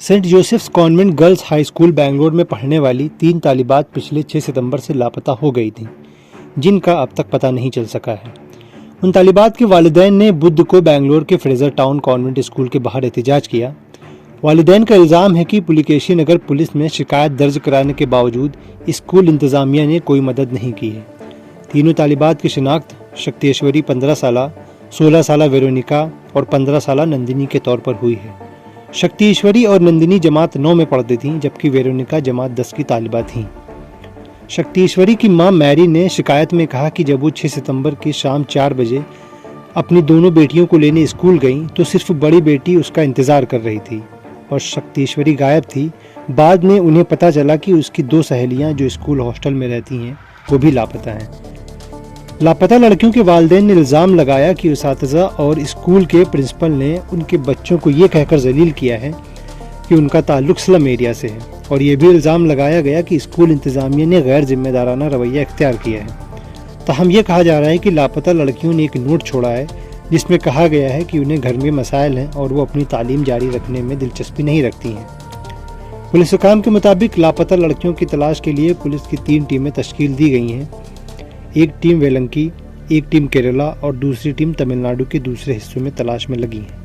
Saint Joseph's convent girls high school Bangalore में पढ़ने वाली 3 तालिबात पिछले 6 सितंबर से लापता हो गई थीं, जिनका अब तक पता नहीं चल सका है। उन तालिबात के वालिदैन ने बुध को बेंगलोर के फ्रेजर टाउन कॉन्वेंट स्कूल के बाहर एहतजाज किया। वालिदैन का इल्ज़ाम है कि पुलिकेशी नगर पुलिस में शिकायत दर्ज कराने के बावजूद स्कूल इंतज़ामिया ने कोई मदद नहीं की है। तीनों तालिबात की शिनाख्त शक्तिश्वरी 15 साला, 16 साला वेरोनिका और 15 साला नंदिनी के तौर पर हुई है। शक्तिश्वरी और नंदिनी जमात 9 में पढ़ती थीं, जबकि वेरोनिका जमात 10 की तालिबा थीं। शक्तिश्वरी की मां मैरी ने शिकायत में कहा कि जब वो 6 सितंबर की शाम 4 बजे अपनी दोनों बेटियों को लेने स्कूल गईं तो सिर्फ बड़ी बेटी उसका इंतज़ार कर रही थी और शक्तिश्वरी गायब थी। बाद में उन्हें पता चला कि उसकी 2 सहेलियां जो स्कूल हॉस्टल में रहती हैं वो भी लापता हैं। लापता लड़कियों के वालिदैन ने इल्ज़ाम लगाया कि उसातिज़ा और स्कूल के प्रिंसिपल ने उनके बच्चों को ये कहकर जलील किया है कि उनका ताल्लुक स्लम एरिया से है, और ये भी इल्ज़ाम लगाया गया कि स्कूल इंतज़ामिया ने गैर जिम्मेदाराना रवैया इख्तियार किया है। ताहम यह कहा जा रहा है कि लापता लड़कियों ने एक नोट छोड़ा है जिसमें कहा गया है कि उन्हें घर में मसाइल हैं और वो अपनी तालीम जारी रखने में दिलचस्पी नहीं रखती हैं। पुलिस हुकाम के मुताबिक लापता लड़कियों की तलाश के लिए पुलिस की 3 टीमें तश्कील दी गई हैं। एक टीम वेलंकी, एक टीम केरला और दूसरी टीम तमिलनाडु के दूसरे हिस्सों में तलाश में लगी है।